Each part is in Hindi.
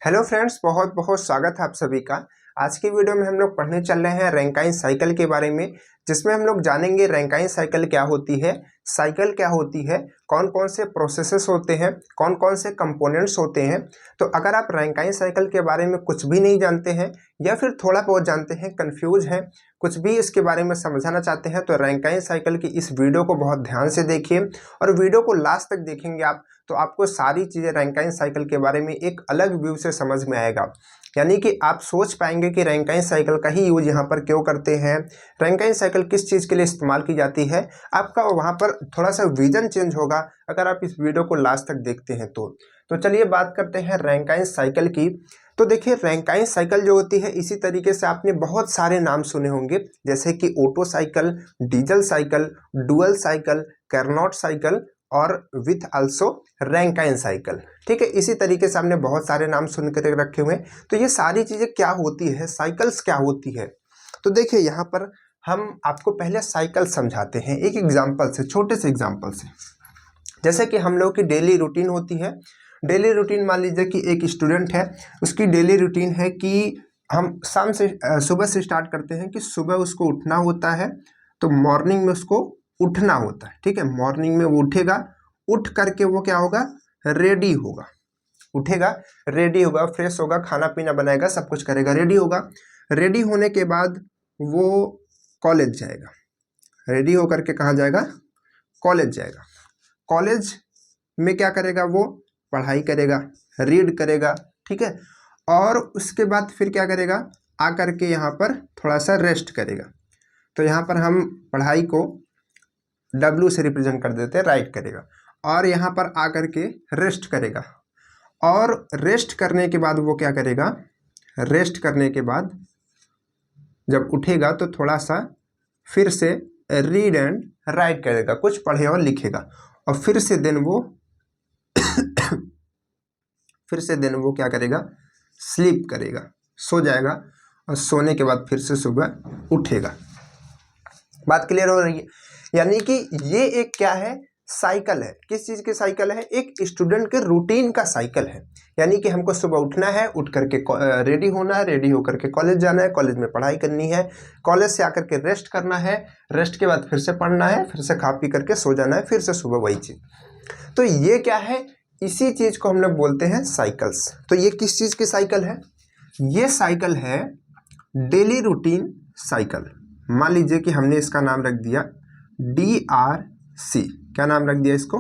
हेलो फ्रेंड्स, बहुत बहुत स्वागत है आप सभी का। आज की वीडियो में हम लोग पढ़ने चल रहे हैं रैंकाइन साइकिल के बारे में, जिसमें हम लोग जानेंगे रैंकाइन साइकिल क्या होती है, साइकिल क्या होती है, कौन कौन से प्रोसेसेस होते हैं, कौन कौन से कंपोनेंट्स होते हैं। तो अगर आप रैंकाइन साइकिल के बारे में कुछ भी नहीं जानते हैं या फिर थोड़ा बहुत जानते हैं, कंफ्यूज हैं, कुछ भी इसके बारे में समझना चाहते हैं, तो रैंकाइन साइकिल की इस वीडियो को बहुत ध्यान से देखिए और वीडियो को लास्ट तक देखेंगे आप तो आपको सारी चीज़ें रैंकाइन साइकिल के बारे में एक अलग व्यू से समझ में आएगा। यानी कि आप सोच पाएंगे कि रैंकाइन साइकिल का ही यूज यहाँ पर क्यों करते हैं, रैंकाइन साइकिल किस चीज़ के लिए इस्तेमाल की जाती है। आपका वहाँ पर थोड़ा सा विजन चेंज होगा अगर आप इस वीडियो को लास्ट तक देखते हैं तो चलिए बात करते हैं रैंकाइन साइकिल की। तो देखिए, रैंकाइन साइकिल जो होती है, इसी तरीके से आपने बहुत सारे नाम सुने होंगे, जैसे कि auto cycle, diesel cycle, dual cycle, Carnot cycle और विथ आल्सो रैंकाइन साइकिल। ठीक है, इसी तरीके से हमने बहुत सारे नाम सुन कर रखे हुए हैं। तो ये सारी चीज़ें क्या होती है, साइकिल्स क्या होती है, तो देखिए यहाँ पर हम आपको पहले साइकिल समझाते हैं एक एग्जाम्पल से, छोटे से एग्जाम्पल से। जैसे कि हम लोग की डेली रूटीन होती है। डेली रूटीन मान लीजिए कि एक स्टूडेंट है, उसकी डेली रूटीन है कि हम सुबह से स्टार्ट करते हैं कि सुबह उसको उठना होता है। तो मॉर्निंग में उसको उठना होता है, ठीक है। मॉर्निंग में वो उठेगा, उठ करके वो क्या होगा, रेडी होगा, उठेगा, रेडी होगा, फ्रेश होगा, खाना पीना बनाएगा, सब कुछ करेगा, रेडी होगा। रेडी होने के बाद वो कॉलेज जाएगा। रेडी होकर के कहाँ जाएगा, कॉलेज जाएगा। कॉलेज में क्या करेगा, वो पढ़ाई करेगा, रीड करेगा, ठीक है। और उसके बाद फिर क्या करेगा, आकर के यहाँ पर थोड़ा सा रेस्ट करेगा। तो यहाँ पर हम पढ़ाई को W से रिप्रेजेंट कर देते हैं, राइट करेगा, और यहाँ पर आकर के रेस्ट करेगा। और रेस्ट करने के बाद वो क्या करेगा, रेस्ट करने के बाद जब उठेगा तो थोड़ा सा फिर से रीड एंड राइट करेगा, कुछ पढ़े और लिखेगा। और फिर से दिन वो क्या करेगा, स्लीप करेगा, सो जाएगा। और सोने के बाद फिर से सुबह उठेगा। बात क्लियर हो रही है। यानी कि ये एक क्या है, साइकिल है। किस चीज़ की साइकिल है, एक स्टूडेंट के रूटीन का साइकिल है। यानी कि हमको सुबह उठना है, उठ करके रेडी होना है, रेडी होकर के कॉलेज जाना है, कॉलेज में पढ़ाई करनी है, कॉलेज से आकर के रेस्ट करना है, रेस्ट के बाद फिर से पढ़ना है, फिर से खा पी करके सो जाना है, फिर से सुबह वही चीज़। तो ये क्या है, इसी चीज़ को हम लोग बोलते हैं साइकिल्स। तो ये किस चीज़ की साइकिल है, ये साइकिल है डेली रूटीन साइकिल। मान लीजिए कि हमने इसका नाम रख दिया DRC। क्या नाम रख दिया इसको,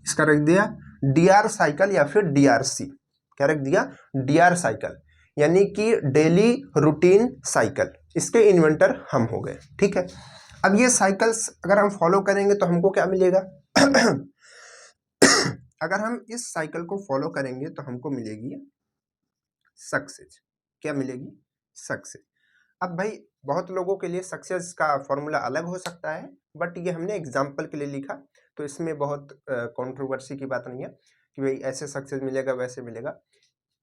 इसका रख दिया DR साइकिल या फिर DRC। क्या रख दिया, DR साइकिल, यानी कि डेली रूटीन साइकिल। इसके इन्वेंटर हम हो गए, ठीक है। अब ये साइकिल्स अगर हम फॉलो करेंगे तो हमको क्या मिलेगा अगर हम इस साइकिल को फॉलो करेंगे तो हमको मिलेगी सक्सेस। क्या मिलेगी, सक्सेस। अब भाई बहुत लोगों के लिए सक्सेस का फॉर्मूला अलग हो सकता है, बट ये हमने एग्जाम्पल के लिए लिखा, तो इसमें बहुत कंट्रोवर्सी की बात नहीं है कि भाई ऐसे सक्सेस मिलेगा वैसे मिलेगा।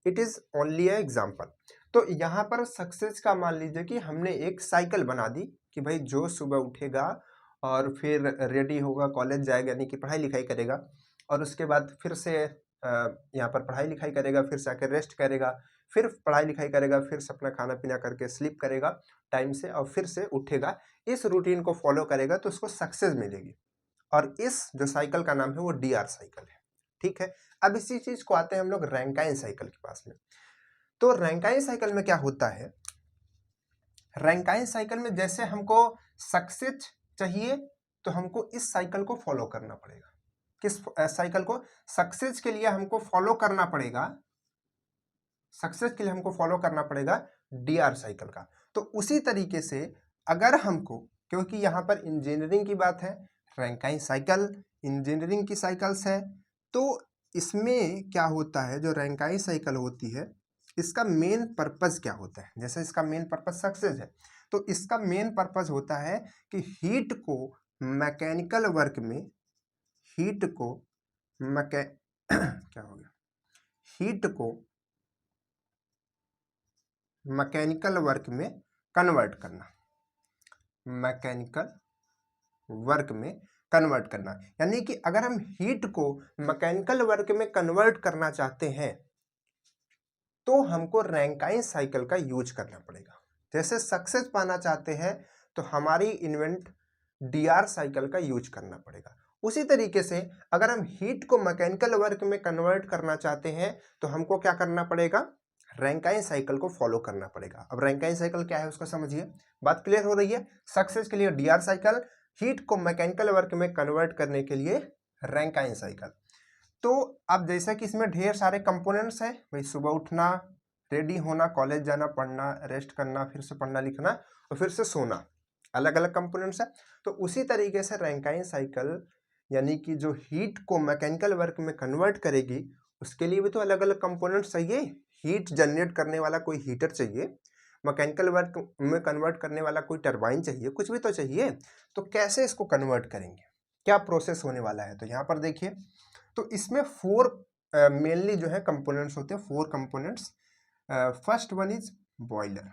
It is only a example. तो यहाँ पर सक्सेस का मान लीजिए कि हमने एक साइकिल बना दी कि भाई जो सुबह उठेगा और फिर रेडी होगा, कॉलेज जाएगा, यानी कि पढ़ाई लिखाई करेगा, और उसके बाद फिर से यहाँ पर पढ़ाई लिखाई करेगा, फिर से आकर रेस्ट करेगा, फिर पढ़ाई लिखाई करेगा, फिर से अपना खाना पीना करके स्लीप करेगा टाइम से, और फिर से उठेगा। इस रूटीन को फॉलो करेगा तो उसको सक्सेस मिलेगी। और इस जो साइकिल का नाम है वो DR साइकिल है, ठीक है। अब इसी चीज को आते हैं हम लोग रैंकाइन साइकिल के पास में। तो रैंकाइन साइकिल में क्या होता है, रैंकाइन साइकिल में जैसे हमको सक्सेस चाहिए तो हमको इस साइकिल को फॉलो करना पड़ेगा। किस साइकिल को, सक्सेस के लिए हमको फॉलो करना पड़ेगा, सक्सेस के लिए हमको फॉलो करना पड़ेगा DR साइकिल का। तो उसी तरीके से अगर हमको, क्योंकि यहाँ पर इंजीनियरिंग की बात है, रैंकाइन साइकिल इंजीनियरिंग की साइकिल्स है, तो इसमें क्या होता है, जो रैंकाइन साइकिल होती है इसका मेन पर्पस क्या होता है। जैसे इसका मेन पर्पस सक्सेस है, तो इसका मेन पर्पस होता है कि हीट को मैकेनिकल वर्क में, हीट को क्या हो गया, हीट को मैकेनिकल वर्क में कन्वर्ट करना, मैकेनिकल वर्क में कन्वर्ट करना। यानी कि अगर हम हीट को मैकेनिकल वर्क में कन्वर्ट करना चाहते हैं तो हमको रैंकाइन साइकिल का यूज करना पड़ेगा। जैसे सक्सेस पाना चाहते हैं तो हमारी इन्वेंट डीआर साइकिल का यूज करना पड़ेगा। उसी तरीके से अगर हम हीट को मैकेनिकल वर्क में कन्वर्ट करना चाहते हैं तो हमको क्या करना पड़ेगा, रैंकाइन साइकिल को फॉलो करना पड़ेगा। अब रैंकाइन साइकिल क्या है उसको समझिए, बात क्लियर हो रही है। सक्सेस के लिए डीआर साइकिल, हीट को मैकेनिकल वर्क में कन्वर्ट करने के लिए रैंकाइन साइकिल। तो अब जैसा कि इसमें ढेर सारे कंपोनेंट्स हैं भाई, सुबह उठना, रेडी होना, कॉलेज जाना, पढ़ना, रेस्ट करना, फिर से पढ़ना लिखना और फिर से सोना, अलग अलग कंपोनेंट्स है। तो उसी तरीके से रैंकाइन साइकिल यानी कि जो हीट को मैकेनिकल वर्क में कन्वर्ट करेगी उसके लिए भी तो अलग अलग कंपोनेंट्स चाहिए। हीट जनरेट करने वाला कोई हीटर चाहिए, मैकेनिकल वर्क में कन्वर्ट करने वाला कोई टरबाइन चाहिए, कुछ भी तो चाहिए। तो कैसे इसको कन्वर्ट करेंगे, क्या प्रोसेस होने वाला है, तो यहाँ पर देखिए। तो इसमें 4 मेनली जो है कंपोनेंट्स होते हैं, 4 components. First one is boiler.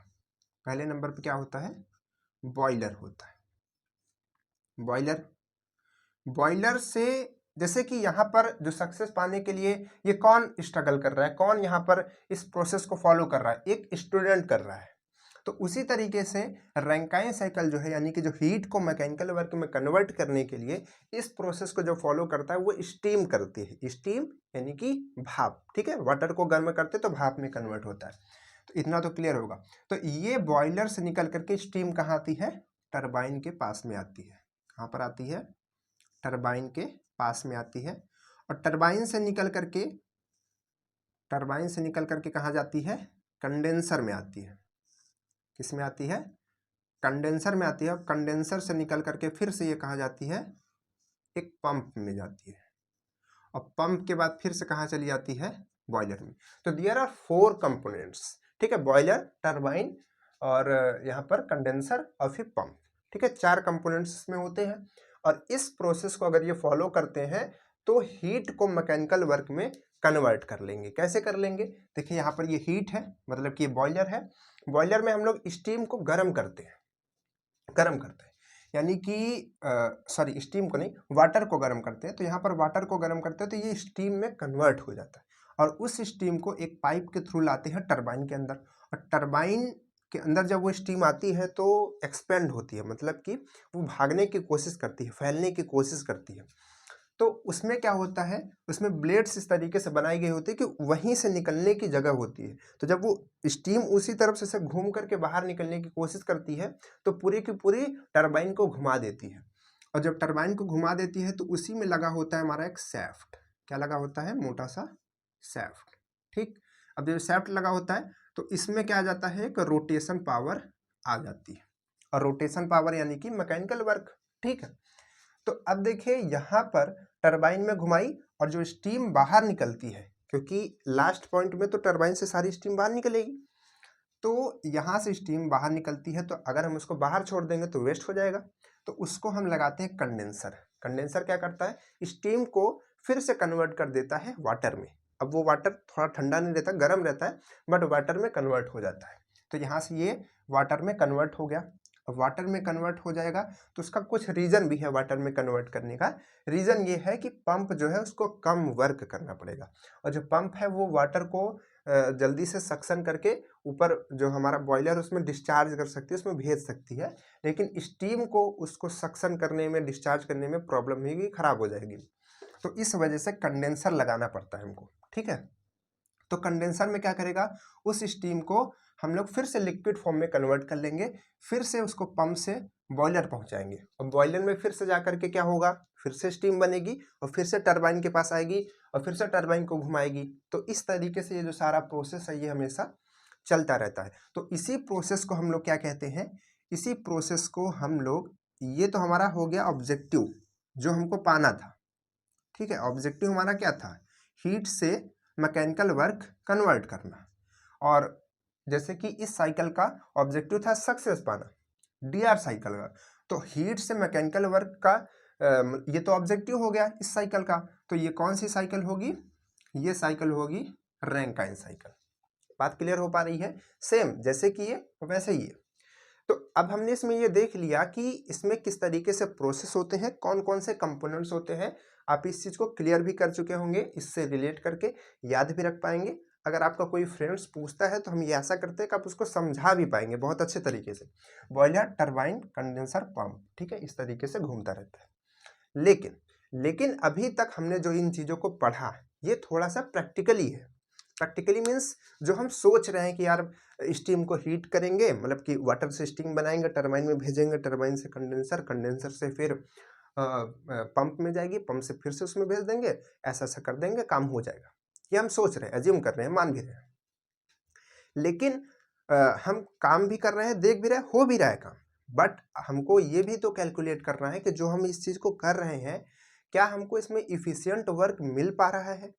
पहले नंबर पे क्या होता है, बॉयलर होता है। बॉयलर से जैसे कि यहाँ पर जो सक्सेस पाने के लिए ये कौन स्ट्रगल कर रहा है, कौन यहाँ पर इस प्रोसेस को फॉलो कर रहा है, एक स्टूडेंट कर रहा है। तो उसी तरीके से रैंकाइन साइकिल जो है यानी कि जो हीट को मैकेनिकल वर्क में कन्वर्ट करने के लिए इस प्रोसेस को जो फॉलो करता है वो स्टीम करती है। स्टीम यानी कि भाप, ठीक है, वाटर को गर्म करते तो भाप में कन्वर्ट होता है। तो इतना तो क्लियर होगा। तो ये बॉयलर से निकल करके स्टीम कहाँ आती है, टरबाइन के पास में आती है। कहाँ पर आती है, टरबाइन के पास में आती है। और टरबाइन से निकल करके कहाँ जाती है, कंडेंसर में आती है। किस में आती है, कंडेंसर में आती है। और कंडेंसर से निकल करके फिर से ये कहाँ जाती है, एक पंप में जाती है। और पंप के बाद फिर से कहाँ चली जाती है, बॉयलर में। तो देयर आर 4 कंपोनेंट्स, ठीक है, बॉयलर, टरबाइन और यहाँ पर कंडेंसर और फिर पंप, ठीक है, 4 कंपोनेंट्स इसमें होते हैं। और इस प्रोसेस को अगर ये फॉलो करते हैं तो हीट को मैकेनिकल वर्क में कन्वर्ट कर लेंगे। कैसे कर लेंगे, देखिए यहाँ पर ये हीट है, मतलब कि ये बॉयलर है। बॉयलर में हम लोग स्टीम को गर्म करते हैं, यानी कि सॉरी, स्टीम को नहीं, वाटर को गर्म करते हैं। तो यहाँ पर वाटर को गर्म करते हैं तो ये स्टीम में कन्वर्ट हो जाता है। और उस स्टीम को एक पाइप के थ्रू लाते हैं टरबाइन के अंदर। और टरबाइन के अंदर जब वो स्टीम आती है तो एक्सपेंड होती है, मतलब कि वो भागने की कोशिश करती है, फैलने की कोशिश करती है। तो उसमें क्या होता है, उसमें ब्लेड्स इस तरीके से बनाई गई होती है कि वहीं से निकलने की जगह होती है। तो जब वो स्टीम उसी तरफ से घूम करके बाहर निकलने की कोशिश करती है तो पूरी की पूरी टरबाइन को घुमा देती है। और जब टरबाइन को घुमा देती है तो उसी में लगा होता है हमारा एक सैफ्ट। क्या लगा होता है, मोटा सा सैफ्ट, ठीक। अब जब सैफ्ट लगा होता है तो इसमें क्या आ जाता है, एक रोटेशन पावर आ जाती है। और रोटेशन पावर यानी कि मैकेनिकल वर्क, ठीक है। तो अब देखिए यहाँ पर टरबाइन में घुमाई और जो स्टीम बाहर निकलती है, क्योंकि लास्ट पॉइंट में तो टरबाइन से सारी स्टीम बाहर निकलेगी, तो यहाँ से स्टीम बाहर निकलती है। तो अगर हम उसको बाहर छोड़ देंगे तो वेस्ट हो जाएगा। तो उसको हम लगाते हैं कंडेंसर। कंडेंसर क्या करता है, स्टीम को फिर से कन्वर्ट कर देता है वाटर में। अब वो वाटर थोड़ा ठंडा नहीं रहता, गर्म रहता है, बट वाटर में कन्वर्ट हो जाता है। तो यहाँ से ये वाटर में कन्वर्ट हो गया। अब वाटर में कन्वर्ट हो जाएगा तो उसका कुछ रीज़न भी है वाटर में कन्वर्ट करने का। रीज़न ये है कि पंप जो है उसको कम वर्क करना पड़ेगा। और जो पंप है वो वाटर को जल्दी से सक्शन करके ऊपर जो हमारा बॉयलर उसमें डिस्चार्ज कर सकती है, उसमें भेज सकती है। लेकिन स्टीम को उसको सक्शन करने में, डिस्चार्ज करने में प्रॉब्लम होगी, खराब हो जाएगी। तो इस वजह से कंडेंसर लगाना पड़ता है हमको, ठीक है। तो कंडेंसर में क्या करेगा, उस स्टीम को हम लोग फिर से लिक्विड फॉर्म में कन्वर्ट कर लेंगे, फिर से उसको पंप से बॉयलर पहुंचाएंगे। और बॉयलर में फिर से जाकर के क्या होगा, फिर से स्टीम बनेगी और फिर से टरबाइन के पास आएगी और फिर से टरबाइन को घुमाएगी। तो इस तरीके से ये जो सारा प्रोसेस है ये हमेशा चलता रहता है। तो इसी प्रोसेस को हम लोग क्या कहते हैं, इसी प्रोसेस को हम लोग, ये तो हमारा हो गया ऑब्जेक्टिव जो हमको पाना था, ठीक है। ऑब्जेक्टिव हमारा क्या था, हीट से मैकेनिकल वर्क कन्वर्ट करना। और जैसे कि इस साइकिल का ऑब्जेक्टिव था सक्सेस पाना, डीआर साइकिल का। तो हीट से मैकेनिकल वर्क का ये तो ऑब्जेक्टिव हो गया इस साइकिल का। तो ये कौन सी साइकिल होगी, ये साइकिल होगी रैंकाइन साइकिल। बात क्लियर हो पा रही है, सेम जैसे कि ये वैसे ही है। तो अब हमने इसमें ये देख लिया कि इसमें किस तरीके से प्रोसेस होते हैं, कौन कौन से कंपोनेंट्स होते हैं। आप इस चीज़ को क्लियर भी कर चुके होंगे, इससे रिलेट करके याद भी रख पाएंगे। अगर आपका कोई फ्रेंड्स पूछता है तो हम ये ऐसा करते हैं कि आप उसको समझा भी पाएंगे बहुत अच्छे तरीके से। बॉयलर, टरबाइन, कंडेंसर, पंप, ठीक है, इस तरीके से घूमता रहता है। लेकिन अभी तक हमने जो इन चीज़ों को पढ़ा ये थोड़ा सा प्रैक्टिकली है। प्रैक्टिकली मीन्स जो हम सोच रहे हैं कि यार स्टीम को हीट करेंगे, मतलब कि वाटर से स्टीम बनाएंगे, टरबाइन में भेजेंगे, टरबाइन से कंडेंसर, कंडेंसर से फिर पंप में जाएगी, पंप से फिर से उसमें भेज देंगे, ऐसा ऐसा कर देंगे, काम हो जाएगा। ये हम सोच रहे हैं, एज्यूम कर रहे हैं, मान भी रहे हैं। लेकिन हम काम भी कर रहे हैं, देख भी रहे हैं, हो भी रहा है काम, बट हमको ये भी तो कैलकुलेट करना है कि जो हम इस चीज़ को कर रहे हैं क्या हमको इसमें इफ़िशियंट वर्क मिल पा रहा है,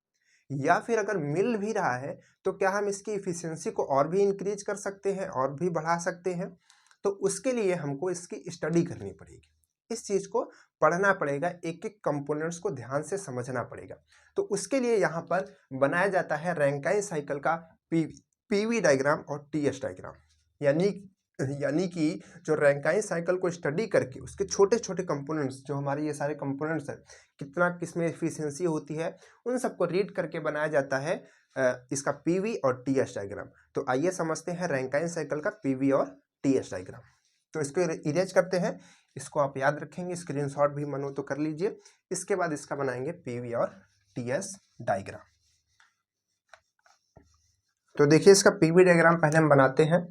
या फिर अगर मिल भी रहा है तो क्या हम इसकी इफ़िशियंसी को और भी इंक्रीज कर सकते हैं, और भी बढ़ा सकते हैं। तो उसके लिए हमको इसकी स्टडी करनी पड़ेगी, इस चीज़ को पढ़ना पड़ेगा, एक एक कंपोनेंट्स को ध्यान से समझना पड़ेगा। तो उसके लिए यहाँ पर बनाया जाता है रैंकाइन साइकिल का पीवी डायग्राम और टीएस डायग्राम। यानी कि जो रैंकाइन साइकिल को स्टडी करके उसके छोटे छोटे कंपोनेंट्स, जो हमारे ये सारे कंपोनेंट्स हैं, कितना किसमें एफिशिएंसी होती है, उन सबको रीड करके बनाया जाता है इसका पीवी और टीएस डायग्राम। तो आइए समझते हैं रैंकाइन साइकिल का पीवी और टीएस डायग्राम। तो इसको इरेज करते हैं, इसको आप याद रखेंगे, स्क्रीनशॉट भी मनो तो कर लीजिए। इसके बाद इसका बनाएंगे पीवी और टीएस डायग्राम। तो देखिए इसका पीवी डायग्राम पहले हम बनाते हैं।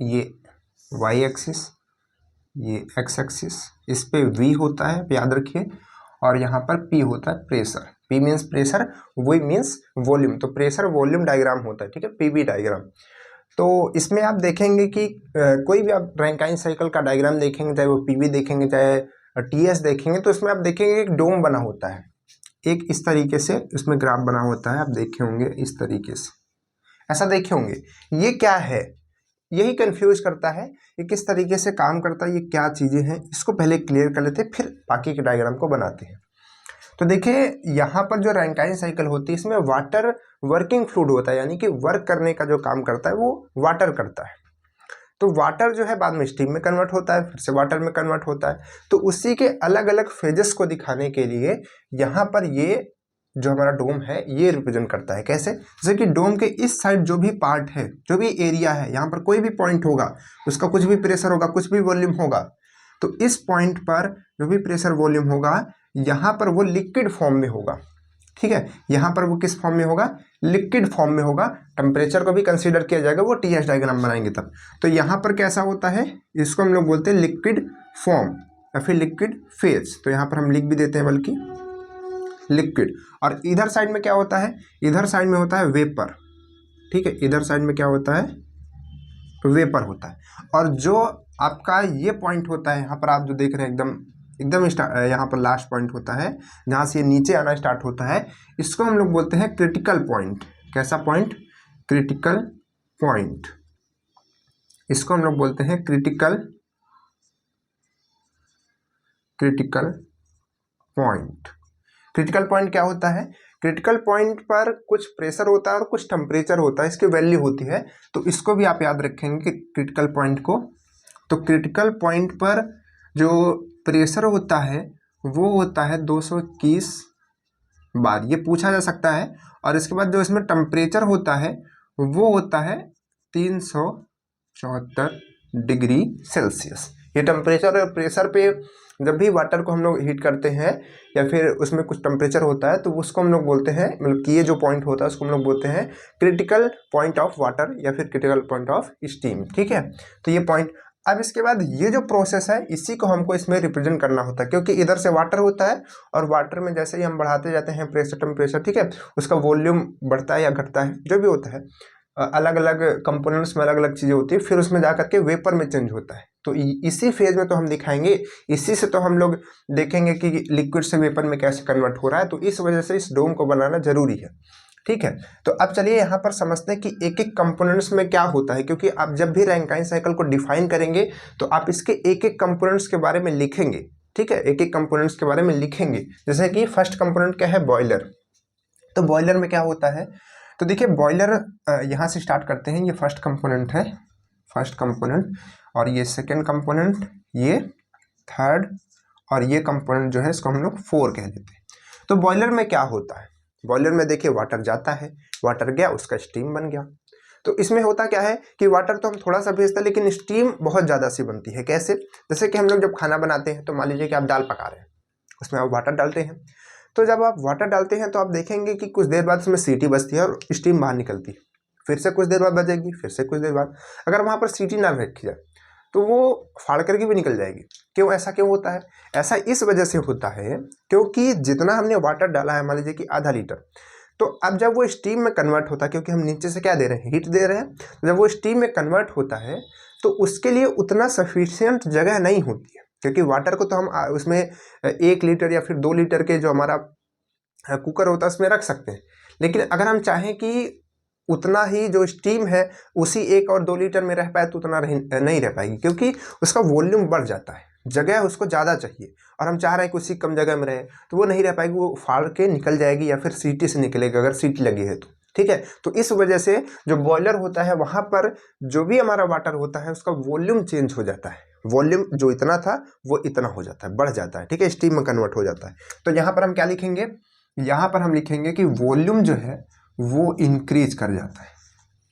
ये y एक्सिस, ये x एक्सिस, इस पे v होता है, याद रखिए, और यहाँ पर p होता है pressure. p means pressure, v means volume, तो प्रेशर वॉल्यूम डायग्राम होता है, ठीक है, पीवी डायग्राम। तो इसमें आप देखेंगे कि कोई भी आप रैंकाइन साइकिल का डायग्राम देखेंगे, चाहे वो पीवी देखेंगे चाहे टीएस देखेंगे, तो इसमें आप देखेंगे एक डोम बना होता है, एक इस तरीके से इसमें ग्राफ बना होता है, आप देखे होंगे इस तरीके से, ऐसा देखे होंगे। ये क्या है, यही कंफ्यूज करता है, ये किस तरीके से काम करता है, ये क्या चीज़ें हैं, इसको पहले क्लियर कर लेते हैं, फिर बाकी के डायग्राम को बनाते हैं। तो देखिए यहाँ पर जो रैंकाइन साइकिल होती है इसमें वाटर वर्किंग फ्लूइड होता है, यानी कि वर्क करने का जो काम करता है वो वाटर करता है। तो वाटर जो है बाद में स्टीम में कन्वर्ट होता है, फिर से वाटर में कन्वर्ट होता है। तो उसी के अलग अलग फेजेस को दिखाने के लिए यहाँ पर ये जो हमारा डोम है ये रिप्रेजेंट करता है। कैसे, जैसे कि डोम के इस साइड जो भी पार्ट है, जो भी एरिया है, यहाँ पर कोई भी पॉइंट होगा, उसका कुछ भी प्रेशर होगा, कुछ भी वॉल्यूम होगा, तो इस पॉइंट पर जो भी प्रेशर वॉल्यूम होगा यहाँ पर वो लिक्विड फॉर्म में होगा, ठीक है। यहाँ पर वो किस फॉर्म में होगा, लिक्विड फॉर्म में होगा। टेम्परेचर को भी कंसीडर किया जाएगा, वो टीएस डायग्राम बनाएंगे तब। तो यहाँ पर कैसा होता है, इसको हम लोग बोलते हैं लिक्विड फॉर्म या फिर लिक्विड फेज। तो यहाँ पर हम लिख भी देते हैं बल्कि लिक्विड। और इधर साइड में क्या होता है, इधर साइड में होता है वेपर, ठीक है, इधर साइड में क्या होता है, वेपर होता है। और जो आपका ये पॉइंट होता है यहाँ पर आप जो देख रहे हैं एकदम यहाँ पर लास्ट पॉइंट होता है जहाँ से ये नीचे आना स्टार्ट होता है, इसको हम लोग बोलते हैं क्रिटिकल पॉइंट। कैसा पॉइंट, क्रिटिकल पॉइंट, इसको हम लोग बोलते हैं क्रिटिकल पॉइंट। क्रिटिकल पॉइंट क्या होता है, क्रिटिकल पॉइंट पर कुछ प्रेशर होता है और कुछ टेम्परेचर होता है, इसकी वैल्यू होती है। तो इसको भी आप याद रखेंगे क्रिटिकल पॉइंट को। तो क्रिटिकल पॉइंट पर जो प्रेशर होता है वो होता है 221 बार, ये पूछा जा सकता है। और इसके बाद जो इसमें टेम्परेचर होता है वो होता है 374 डिग्री सेल्सियस। ये टेम्परेचर और प्रेशर पे जब भी वाटर को हम लोग हीट करते हैं या फिर उसमें कुछ टेम्परेचर होता है तो उसको हम लोग बोलते हैं, मतलब कि ये जो पॉइंट होता है उसको हम लोग बोलते हैं क्रिटिकल पॉइंट ऑफ वाटर या फिर क्रिटिकल पॉइंट ऑफ स्टीम, ठीक है। तो ये पॉइंट, अब इसके बाद ये जो प्रोसेस है इसी को हमको इसमें रिप्रेजेंट करना होता है, क्योंकि इधर से वाटर होता है और वाटर में जैसे ही हम बढ़ाते जाते हैं प्रेशर टेम्परेचर, ठीक है, उसका वॉल्यूम बढ़ता है या घटता है, जो भी होता है, अलग अलग कंपोनेंट्स में अलग अलग चीज़ें होती है, फिर उसमें जा करके वेपर में चेंज होता है। तो इसी फेज में तो हम दिखाएंगे, इसी से तो हम लोग देखेंगे कि लिक्विड से वेपर में कैसे कन्वर्ट हो रहा है। तो इस वजह से इस डोम को बनाना जरूरी है, ठीक है। तो अब चलिए यहाँ पर समझते हैं कि एक एक कंपोनेंट्स में क्या होता है, क्योंकि आप जब भी रैंकाइन साइकिल को डिफाइन करेंगे तो आप इसके एक एक कंपोनेंट्स के बारे में लिखेंगे, ठीक है, एक एक कंपोनेंट्स के बारे में लिखेंगे। जैसे कि फर्स्ट कंपोनेंट क्या है, बॉयलर। तो बॉयलर में क्या होता है, तो देखिए बॉयलर यहाँ से स्टार्ट करते हैं, ये फर्स्ट कंपोनेंट है, फर्स्ट कंपोनेंट, और ये सेकेंड कंपोनेंट, ये थर्ड, और ये कंपोनेंट जो है इसको हम लोग 4 कह देते हैं। तो बॉयलर में क्या होता है, बॉयलर में देखिए वाटर जाता है, वाटर गया, उसका स्टीम बन गया। तो इसमें होता क्या है कि वाटर तो हम थोड़ा सा भेजते हैं लेकिन स्टीम बहुत ज़्यादा सी बनती है। कैसे? जैसे कि हम लोग जब खाना बनाते हैं तो मान लीजिए कि आप दाल पका रहे हैं, उसमें आप वाटर डालते हैं, तो जब आप वाटर डालते हैं तो आप देखेंगे कि कुछ देर बाद उसमें सीटी बजती है और स्टीम बाहर निकलती है, फिर से कुछ देर बाद बजेगी, फिर से कुछ देर बाद। अगर वहाँ पर सीटी ना रखी जाए तो वो फाड़ करके भी निकल जाएगी। क्यों? ऐसा क्यों होता है? ऐसा इस वजह से होता है क्योंकि जितना हमने वाटर डाला है, मान लीजिए कि आधा लीटर, तो अब जब वो स्टीम में कन्वर्ट होता है, क्योंकि हम नीचे से क्या दे रहे हैं, हीट दे रहे हैं, जब वो स्टीम में कन्वर्ट होता है तो उसके लिए उतना सफिशियंट जगह नहीं होती है। क्योंकि वाटर को तो हम उसमें 1 लीटर या फिर 2 लीटर के जो हमारा कुकर होता है उसमें रख सकते हैं, लेकिन अगर हम चाहें कि उतना ही जो स्टीम है उसी 1 और 2 लीटर में रह पाए तो उतना नहीं रह पाएगी, क्योंकि उसका वॉल्यूम बढ़ जाता है, जगह उसको ज़्यादा चाहिए और हम चाह रहे हैं कि उसी कम जगह में रहे, तो वो नहीं रह पाएगी, वो फाड़ के निकल जाएगी या फिर सीटी से निकलेगी अगर सीटी लगी है तो। ठीक है, तो इस वजह से जो बॉयलर होता है वहाँ पर जो भी हमारा वाटर होता है उसका वॉल्यूम चेंज हो जाता है, वॉल्यूम जो इतना था वो इतना हो जाता है, बढ़ जाता है। ठीक है, स्टीम में कन्वर्ट हो जाता है। तो यहाँ पर हम क्या लिखेंगे? यहाँ पर हम लिखेंगे कि वॉल्यूम जो है वो इंक्रीज कर जाता है।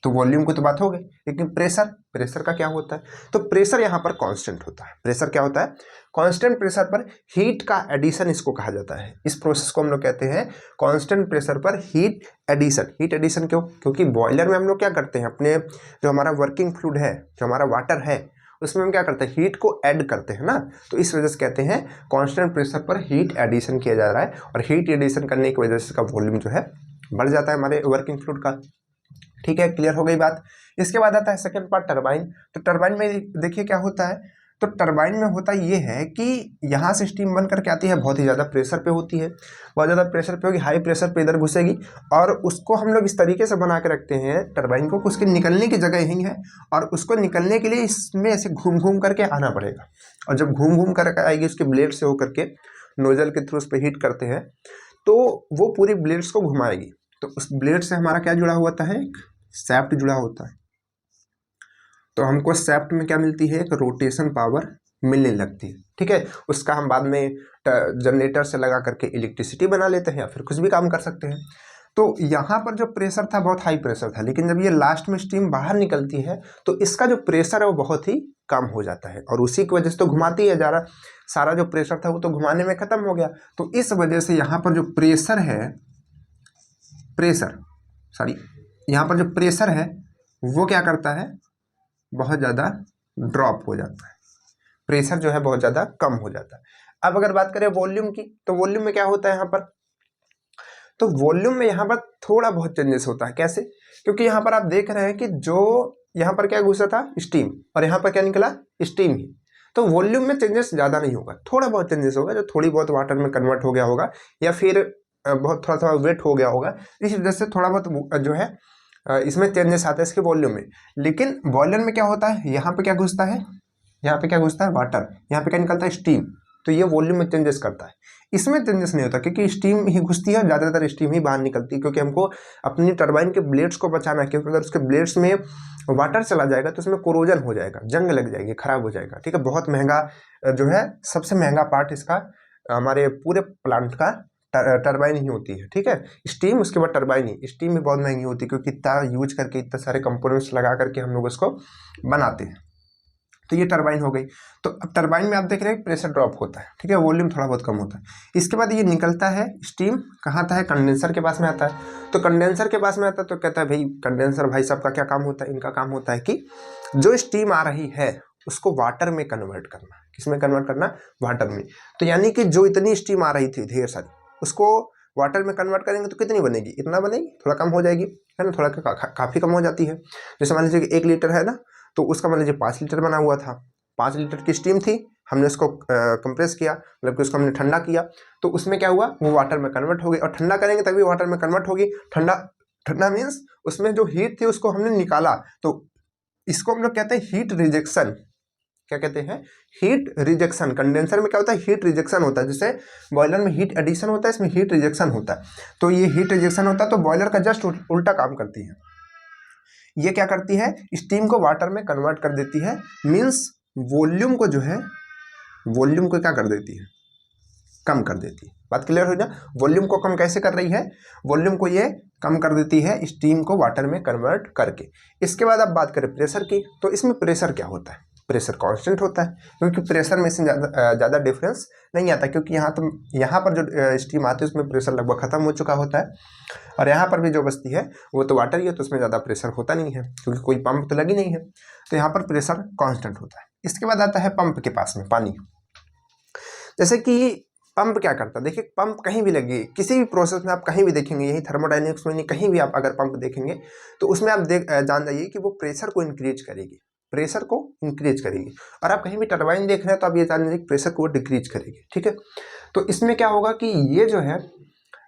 तो वॉल्यूम की तो बात हो गई, लेकिन प्रेशर का क्या होता है? तो प्रेशर यहाँ पर कांस्टेंट होता है। प्रेशर क्या होता है? कांस्टेंट प्रेशर पर हीट का एडिशन इसको कहा जाता है। इस प्रोसेस को हम लोग कहते हैं कांस्टेंट प्रेशर पर हीट एडिशन। हीट एडिशन क्यों? क्योंकि बॉयलर में हम लोग क्या करते हैं, अपने जो हमारा वर्किंग फ्लूइड है, जो हमारा वाटर है, उसमें हम क्या करते हैं, हीट को ऐड करते हैं ना, तो इस वजह से कहते हैं कांस्टेंट प्रेशर पर हीट एडिशन किया जा रहा है, और हीट एडिशन करने की वजह से इसका वॉल्यूम जो है बढ़ जाता है हमारे वर्किंग फ्लूइड का। ठीक है, क्लियर हो गई बात। इसके बाद आता है सेकंड पार्ट, टरबाइन। तो टरबाइन में देखिए क्या होता है, तो टरबाइन में होता ये है कि यहाँ से स्टीम बन करके आती है, बहुत ही ज़्यादा प्रेशर पे होती है, बहुत ज़्यादा प्रेशर पे होगी, हाई प्रेशर पे इधर घुसेगी, और उसको हम लोग इस तरीके से बना के रखते हैं टरबाइन को, उसके निकलने की जगह यही है, और उसको निकलने के लिए इसमें ऐसे घूम घूम करके आना पड़ेगा, और जब घूम घूम करके आएगी उसके ब्लेड से होकर के नोजल के थ्रू उस पर हीट करते हैं तो वो पूरी ब्लेड्स को घुमाएगी। तो उस ब्लेड से हमारा क्या जुड़ा होता है, एक सैफ्ट जुड़ा होता है। तो हमको सैफ्ट में क्या मिलती है, एक रोटेशन पावर मिलने लगती है। ठीक है, उसका हम बाद में जनरेटर से लगा करके इलेक्ट्रिसिटी बना लेते हैं या फिर कुछ भी काम कर सकते हैं। तो यहाँ पर जो प्रेशर था बहुत हाई प्रेशर था, लेकिन जब ये लास्ट में स्टीम बाहर निकलती है तो इसका जो प्रेशर है वो बहुत ही कम हो जाता है, और उसी की वजह से तो घुमाती है ज़्यादा, सारा जो प्रेशर था वो तो घुमाने में ख़त्म हो गया। तो इस वजह से यहाँ पर जो प्रेशर है, यहाँ पर जो प्रेशर है वो क्या करता है, बहुत ज़्यादा ड्रॉप हो जाता है, प्रेशर जो है बहुत ज़्यादा कम हो जाता है। अब अगर बात करें वॉल्यूम की, तो वॉल्यूम में क्या होता है यहाँ पर, तो वॉल्यूम में यहाँ पर थोड़ा बहुत चेंजेस होता है। कैसे? क्योंकि यहाँ पर आप देख रहे हैं कि जो यहाँ पर क्या घुसा था, स्टीम, और यहाँ पर क्या निकला, स्टीम ही। तो वॉल्यूम में चेंजेस ज़्यादा नहीं होगा, थोड़ा बहुत चेंजेस होगा, जो थोड़ी बहुत वाटर में कन्वर्ट हो गया होगा या फिर बहुत थोड़ा थोड़ा वेट हो गया होगा, इस वजह से थोड़ा बहुत जो है इसमें चेंजेस आते हैं इसके वॉल्यूम में। लेकिन बॉयलर में क्या होता है, यहाँ पे क्या घुसता है, यहाँ पे क्या घुसता है, वाटर, यहाँ पे क्या निकलता है, स्टीम। तो ये वॉल्यूम में चेंजेस करता है, इसमें चेंजेस नहीं होता, क्योंकि स्टीम ही घुसती है, ज़्यादातर स्टीम ही बाहर निकलती है, क्योंकि हमको अपनी टरबाइन के ब्लेड्स को बचाना है। क्योंकि अगर उसके ब्लेड्स में वाटर चला जाएगा तो उसमें कोरोजन हो जाएगा, जंग लग जाएगी, खराब हो जाएगा। ठीक है, बहुत महंगा जो है, सबसे महंगा पार्ट इसका हमारे पूरे प्लांट का टरबाइन ही होती है। ठीक है, स्टीम उसके बाद टरबाइन ही, स्टीम भी बहुत महंगी होती है, क्योंकि इतना यूज करके, इतने सारे कंपोनेंट्स लगा करके हम लोग उसको बनाते हैं। तो ये टरबाइन हो गई। तो अब टरबाइन में आप देख रहे हैं प्रेशर ड्रॉप होता है, ठीक है, वॉल्यूम थोड़ा बहुत कम होता है। इसके बाद ये निकलता है स्टीम, कहाँ आता है, कंडेंसर के पास में आता है। तो कंडेंसर के पास में आता है तो कहता है भाई कंडेंसर भाई साहब का क्या काम होता है, इनका काम होता है कि जो स्टीम आ रही है उसको वाटर में कन्वर्ट करना। किस में कन्वर्ट करना, वाटर में। तो यानी कि जो इतनी स्टीम आ रही थी ढेर सारी, उसको वाटर में कन्वर्ट करेंगे तो कितनी बनेगी, इतना बनेगी, थोड़ा कम हो जाएगी, है ना, थोड़ा काफ़ी कम हो जाती है। जैसे मान लीजिए कि 1 लीटर है ना, तो उसका मान लीजिए 5 लीटर बना हुआ था, 5 लीटर की स्टीम थी, हमने उसको कंप्रेस किया, मतलब कि उसको हमने ठंडा किया, तो उसमें क्या हुआ, वो वाटर में कन्वर्ट हो गई, और ठंडा करेंगे तभी वाटर में कन्वर्ट होगी। ठंडा मीन्स उसमें जो हीट थी उसको हमने निकाला, तो इसको हम लोग कहते हैं हीट रिजेक्शन। क्या कहते हैं, हीट रिजेक्शन। कंडेंसर में क्या होता है, हीट रिजेक्शन होता है। जैसे बॉयलर में हीट एडिशन होता है, इसमें हीट रिजेक्शन होता है। तो ये हीट रिजेक्शन होता है, तो बॉयलर का जस्ट उल्टा काम करती है। ये क्या करती है, स्टीम को वाटर में कन्वर्ट कर देती है, मीन्स वॉल्यूम को जो है, वॉल्यूम को क्या कर देती है, कम कर देती है। बात क्लियर हो जाए। वॉल्यूम को कम कैसे कर रही है, वॉल्यूम को ये कम कर देती है स्टीम को वाटर में कन्वर्ट करके। इसके बाद अब बात करें प्रेशर की, तो इसमें प्रेशर क्या होता है, प्रेशर कांस्टेंट होता है, क्योंकि प्रेशर में से ज़्यादा डिफरेंस नहीं आता, क्योंकि यहाँ पर जो स्टीम आती है उसमें प्रेशर लगभग खत्म हो चुका होता है, और यहाँ पर भी जो बचती है वो तो वाटर ही है, तो उसमें ज़्यादा प्रेशर होता नहीं है, क्योंकि कोई पंप तो लगी नहीं है, तो यहाँ पर प्रेशर कांस्टेंट होता है। इसके बाद आता है पंप के पास में पानी। जैसे कि पंप क्या करता है, देखिए पंप कहीं भी लगी, किसी भी प्रोसेस में आप कहीं भी देखेंगे, यही थर्मोडायनेमिक्स में नहीं, कहीं भी आप अगर पंप देखेंगे तो उसमें आप जान जाइए कि वो प्रेशर को इंक्रीज करेगी, प्रेशर को इंक्रीज करेगी। और आप कहीं भी टरबाइन देख रहे हैं तो आप ये जान लीजिए प्रेशर को वो डिक्रीज करेगी, ठीक है। तो इसमें क्या होगा कि ये जो है,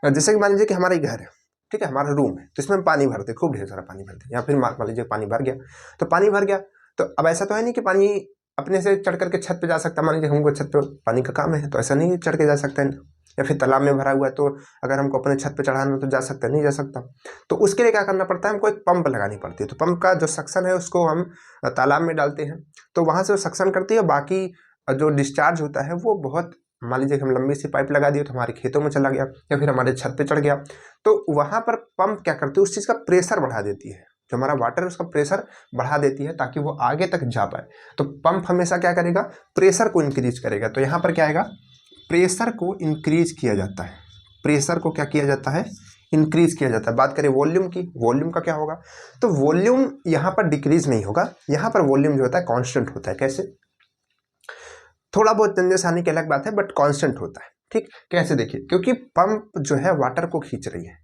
जैसे कि मान लीजिए कि हमारा घर है, ठीक है, हमारा रूम है, तो इसमें हम पानी भरते, खूब ढेर सारा पानी भरते, या फिर मान लीजिए पानी भर गया, तो पानी भर गया, तो अब ऐसा तो है नहीं कि पानी अपने से चढ़ करके छत पे जा सकता है। मान लीजिए हमको छत पे पानी का काम है, तो ऐसा नहीं चढ़ के जा सकता है, या फिर तालाब में भरा हुआ है तो अगर हमको अपने छत पे चढ़ाना तो जा सकता है, नहीं जा सकता। तो उसके लिए क्या करना पड़ता है, हमको एक पंप लगानी पड़ती है। तो पंप का जो सक्शन है उसको हम तालाब में डालते हैं, तो वहाँ से वो सक्शन करती है, बाकी जो डिस्चार्ज होता है वो बहुत, मान लीजिए हम लंबी सी पाइप लगा दिए तो हमारे खेतों में चला गया या फिर हमारे छत पे चढ़ गया, तो वहाँ पर पंप क्या करती है, उस चीज़ का प्रेशर बढ़ा देती है, जो हमारा वाटर है उसका प्रेशर बढ़ा देती है ताकि वो आगे तक जा पाए। तो पंप हमेशा क्या करेगा, प्रेशर को इंक्रीज करेगा। तो यहाँ पर क्या आएगा, प्रेशर को इंक्रीज किया जाता है, प्रेशर को क्या किया जाता है, इंक्रीज किया जाता है। बात करें वॉल्यूम की, वॉल्यूम का क्या होगा, तो वॉल्यूम यहाँ पर डिक्रीज नहीं होगा, यहाँ पर वॉल्यूम जो होता है कांस्टेंट होता है। कैसे, थोड़ा बहुत चेंजेस आने की अलग बात है, बट कांस्टेंट होता है, ठीक। कैसे देखिए, क्योंकि पंप जो है वाटर को खींच रही है,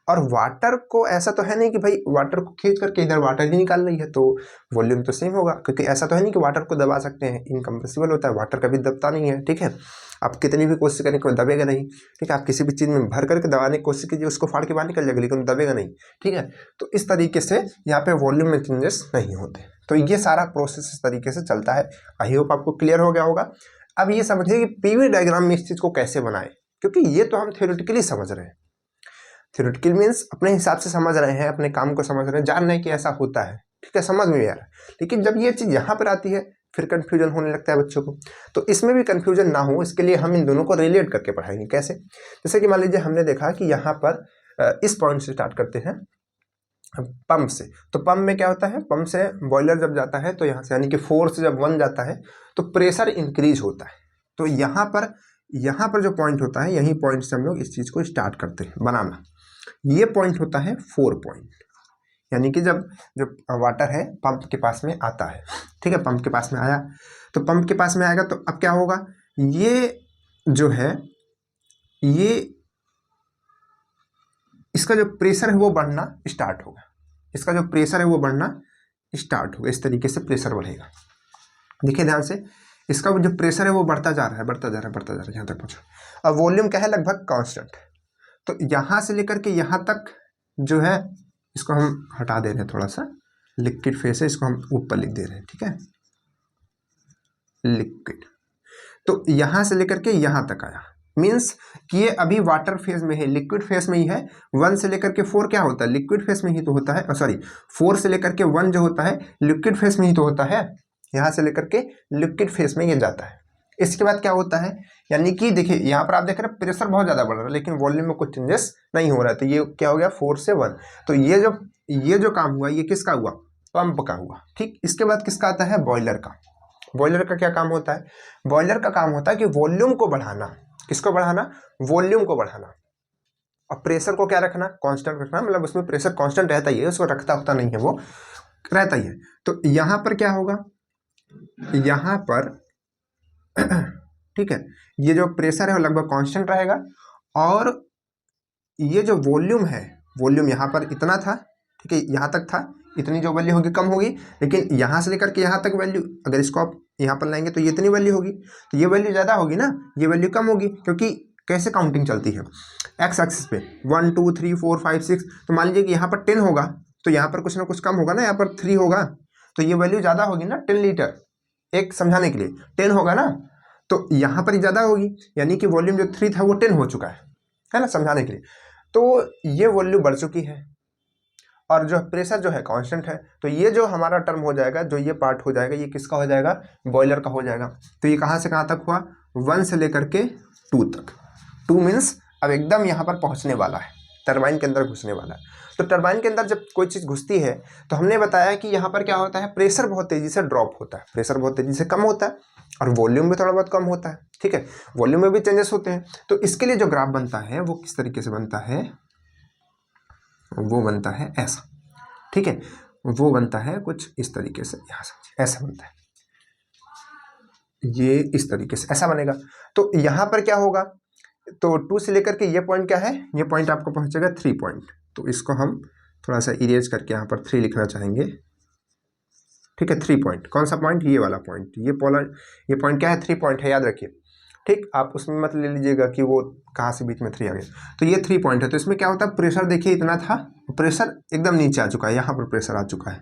और वाटर को ऐसा तो है नहीं कि भाई वाटर को खींच करके इधर वाटर ही निकाल रही है, तो वॉल्यूम तो सेम होगा, क्योंकि ऐसा तो है नहीं कि वाटर को दबा सकते हैं, इनकम्प्रेसिबल होता है, वाटर कभी दबता नहीं है, ठीक है। आप कितनी भी कोशिश करें कोई दबेगा नहीं, ठीक है। आप किसी भी चीज़ में भर करके दबाने की कोशिश कीजिए, उसको फाड़ के बाहर निकल जाएगा, लेकिन दबेगा नहीं, ठीक है। तो इस तरीके से यहाँ पे वॉल्यूम में चेंजेस नहीं होते। तो ये सारा प्रोसेस इस तरीके से चलता है। आई होप आपको क्लियर हो गया होगा। अब ये समझिए कि पीवी डायग्राम में इस चीज़ को कैसे बनाएं, क्योंकि ये तो हम थ्योरेटिकली समझ रहे हैं, थ्योरेटिकल मीन्स अपने हिसाब से समझ रहे हैं, अपने काम को समझ रहे हैं, जान रहे हैं कि ऐसा होता है, ठीक है, समझ में आ रहा है। लेकिन जब ये चीज़ यहाँ पर आती है फिर कन्फ्यूजन होने लगता है बच्चों को। तो इसमें भी कन्फ्यूजन ना हो इसके लिए हम इन दोनों को रिलेट करके पढ़ाएंगे। कैसे, जैसे कि मान लीजिए हमने देखा कि यहाँ पर इस पॉइंट से स्टार्ट करते हैं पंप से। तो पंप में क्या होता है, पंप से बॉयलर जब जाता है तो यहाँ से यानी कि 4 से जब 1 जाता है तो प्रेशर इंक्रीज होता है। तो यहाँ पर जो पॉइंट होता है, यही पॉइंट से हम लोग इस चीज़ को स्टार्ट करते हैं बनाना। ये पॉइंट होता है 4 पॉइंट, यानी कि जब वाटर है पंप के पास में आता है, ठीक है, पंप के पास में आया, तो पंप के पास में आएगा तो अब क्या होगा, ये जो है ये इसका जो प्रेशर है वो बढ़ना स्टार्ट होगा, इसका जो प्रेशर है वो बढ़ना स्टार्ट होगा, इस तरीके से प्रेशर बढ़ेगा। देखिए ध्यान से, इसका जो प्रेशर है वो बढ़ता जा रहा है, बढ़ता जा रहा है, बढ़ता जा रहा है, यहाँ तक पहुँचा। अब वॉल्यूम क्या है, लगभग कांस्टेंट। तो यहाँ से लेकर के यहाँ तक जो है, इसको हम हटा दे रहे हैं, थोड़ा सा लिक्विड फेस है, इसको हम ऊपर लिख दे रहे हैं, ठीक है, लिक्विड। तो यहाँ से लेकर के यहाँ तक आया, मीन्स कि ये अभी वाटर फेज में है, लिक्विड फेज में ही है। 1 से लेकर के 4 क्या होता है, लिक्विड फेज में ही तो होता है, सॉरी 4 से लेकर के 1 जो होता है लिक्विड फेज में ही तो होता है, यहाँ से लेकर के लिक्विड फेज में ये जाता है। इसके बाद क्या होता है, यानी कि देखिए यहाँ पर आप देख रहे हैं प्रेशर बहुत ज़्यादा बढ़ रहा है, लेकिन वॉल्यूम में कुछ चेंजेस नहीं हो रहा है। तो ये क्या हो गया, 4 से 1। तो ये जो काम हुआ ये किसका हुआ, पंप का हुआ, ठीक। इसके बाद किसका आता है, बॉयलर का। बॉयलर का क्या काम होता है, बॉयलर का काम होता है कि वॉल्यूम को बढ़ाना। किसको बढ़ाना, वॉल्यूम को बढ़ाना, और प्रेशर को क्या रखना, कांस्टेंट रखना, मतलब उसमें प्रेशर कांस्टेंट रहता ही है, उसको रखता होता नहीं है, वो रहता ही है। तो यहाँ पर क्या होगा, यहाँ पर ठीक है, ये जो प्रेशर है वो लगभग कांस्टेंट रहेगा, और ये जो वॉल्यूम है, वॉल्यूम यहाँ पर इतना था, ठीक है, यहाँ तक था, इतनी जो वैल्यू होगी कम होगी, लेकिन यहाँ से लेकर के यहाँ तक वैल्यू अगर इसको आप यहाँ पर लाएंगे तो ये इतनी वैल्यू होगी, तो ये वैल्यू ज़्यादा होगी ना, ये वैल्यू कम होगी, क्योंकि कैसे काउंटिंग चलती है, एक्स एक्सिस पे 1 2 3 4 5 6। तो मान लीजिए कि यहाँ पर 10 होगा तो यहाँ पर कुछ ना कुछ कम होगा ना, यहाँ पर 3 होगा, तो ये वैल्यू ज़्यादा होगी ना, 10 लीटर, एक समझाने के लिए 10 होगा ना, तो यहाँ पर ज़्यादा होगी, यानी कि वॉल्यूम जो 3 था वो 10 हो चुका है ना, समझाने के लिए। तो ये वॉल्यू बढ़ चुकी है, और जो प्रेशर जो है कांस्टेंट है। तो ये जो हमारा टर्म हो जाएगा, जो ये पार्ट हो जाएगा, ये किसका हो जाएगा, बॉयलर का हो जाएगा। तो ये कहाँ से कहाँ तक हुआ, 1 से लेकर के 2 तक, टू मीन्स अब एकदम यहाँ पर पहुँचने वाला है, टरबाइन के अंदर घुसने वाला है। तो टरबाइन के अंदर जब कोई चीज़ घुसती है तो हमने बताया कि यहाँ पर क्या होता है, प्रेशर बहुत तेज़ी से ड्रॉप होता है, प्रेशर बहुत तेज़ी से कम होता है और वॉल्यूम भी थोड़ा बहुत कम होता है। ठीक है, वॉल्यूम में भी चेंजेस होते हैं। तो इसके लिए जो ग्राफ बनता है वो किस तरीके से बनता है, वो बनता है ऐसा। ठीक है, वो बनता है कुछ इस तरीके से, यहाँ समझिए ऐसा बनता है, ये इस तरीके से ऐसा बनेगा। तो यहाँ पर क्या होगा, तो 2 से लेकर के ये पॉइंट क्या है, ये पॉइंट आपको पहुँचेगा 3 पॉइंट। तो इसको हम थोड़ा सा इरेज करके यहाँ पर 3 लिखना चाहेंगे। ठीक है, 3 पॉइंट, कौन सा पॉइंट, ये वाला पॉइंट, ये पॉइंट क्या है, 3 पॉइंट है, याद रखिए। ठीक, आप उसमें मत ले लीजिएगा कि वो कहाँ से बीच में 3 आ गया। तो ये 3 पॉइंट है। तो इसमें क्या होता है, प्रेशर देखिए इतना था, प्रेशर एकदम नीचे आ चुका है, यहाँ पर प्रेशर आ चुका है,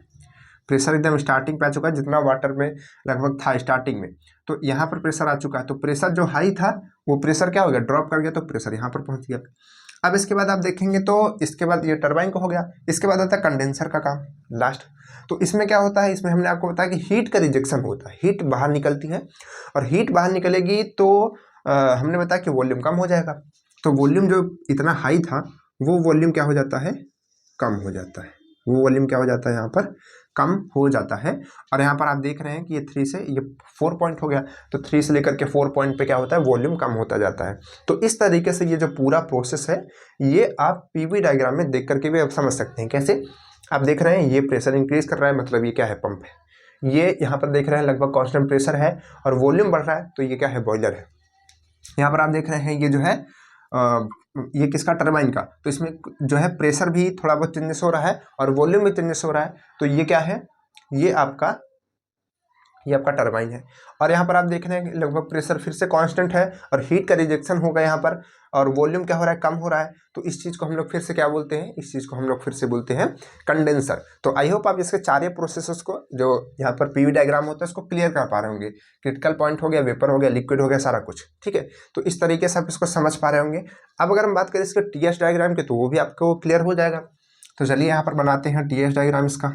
प्रेशर एकदम स्टार्टिंग पे आ चुका है, जितना वाटर में लगभग था स्टार्टिंग में, तो यहाँ पर प्रेशर आ चुका है। तो प्रेशर जो हाई था वो प्रेशर क्या हो गया, ड्रॉप कर गया, तो प्रेशर यहाँ पर पहुँच गया। अब इसके बाद आप देखेंगे तो इसके बाद ये टरबाइन का हो गया। इसके बाद आता है कंडेंसर का काम लास्ट। तो इसमें क्या होता है, इसमें हमने आपको बताया कि हीट का रिजेक्शन होता है, हीट बाहर निकलती है और हीट बाहर निकलेगी तो हमने बताया कि वॉल्यूम कम हो जाएगा। तो वॉल्यूम जो इतना हाई था वो वॉल्यूम क्या हो जाता है, कम हो जाता है, वो वॉल्यूम क्या हो जाता है, यहाँ पर कम हो जाता है। और यहाँ पर आप देख रहे हैं कि ये 3 से ये 4 पॉइंट हो गया, तो 3 से लेकर के 4 पॉइंट पे क्या होता है, वॉल्यूम कम होता जाता है। तो इस तरीके से ये जो पूरा प्रोसेस है ये आप पीवी डायग्राम में देख करके भी आप समझ सकते हैं। कैसे, आप देख रहे हैं ये प्रेशर इंक्रीज कर रहा है, मतलब ये क्या है, पंप है। ये यहाँ पर देख रहे हैं लगभग कांस्टेंट प्रेशर है और वॉल्यूम बढ़ रहा है, तो ये क्या है, बॉयलर है। यहाँ पर आप देख रहे हैं ये जो है ये किसका, टरबाइन का। तो इसमें जो है प्रेशर भी थोड़ा बहुत चेंजेस हो रहा है और वॉल्यूम भी चेंजेस हो रहा है। तो ये क्या है, ये आपका टरबाइन है। और यहाँ पर आप देख रहे हैं कि लगभग प्रेशर फिर से कांस्टेंट है और हीट का रिजेक्शन होगा यहाँ पर, और वॉल्यूम क्या हो रहा है, कम हो रहा है। तो इस चीज़ को हम लोग फिर से क्या बोलते हैं, इस चीज़ को हम लोग फिर से बोलते हैं कंडेंसर। तो आई होप आप इसके सारे प्रोसेसेस को जो यहाँ पर पीवी डायग्राम होता है उसको क्लियर कर पा रहे होंगे। क्रिटिकल पॉइंट हो गया, वेपर हो गया, लिक्विड हो गया, सारा कुछ। ठीक है, तो इस तरीके से आप इसको समझ पा रहे होंगे। अब अगर हम बात करें इसके टीएस डायग्राम के, तो वो भी आपको क्लियर हो जाएगा। तो चलिए यहाँ पर बनाते हैं टीएस डायग्राम इसका।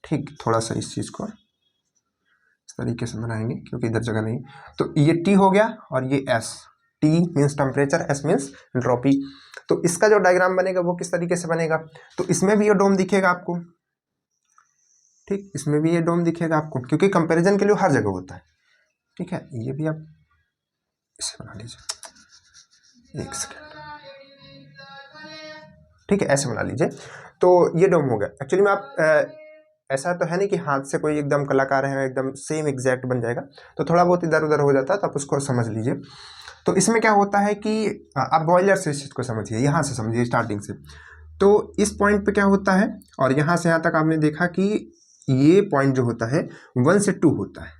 ठीक, थोड़ा सा इस चीज़ को इस तरीके से बनाएंगे क्योंकि इधर जगह नहीं। तो ये टी हो गया और ये S, T means temperature, S means entropy. तो इसका जो डायग्राम बनेगा वो किस तरीके से बनेगा, तो इसमें भी ये डोम दिखेगा आपको। ठीक, इसमें भी ये डोम दिखेगा आपको, क्योंकि कंपैरिजन के लिए हर जगह होता है। ठीक है, ये भी आप इसे बना लीजिए, एक सेकेंड। ठीक है, ऐसे बना लीजिए। तो ये डोम हो गया। एक्चुअली में आप ऐसा तो है नहीं कि हाथ से कोई एकदम कलाकार है एकदम सेम एग्जैक्ट बन जाएगा, तो थोड़ा बहुत इधर उधर हो जाता है, तो आप उसको समझ लीजिए। तो इसमें क्या होता है कि आप बॉयलर से इस चीज़ को समझिए, यहाँ से समझिए स्टार्टिंग से। तो इस पॉइंट पे क्या होता है, और यहाँ से यहाँ तक आपने देखा कि ये पॉइंट जो होता है 1 से 2 होता है,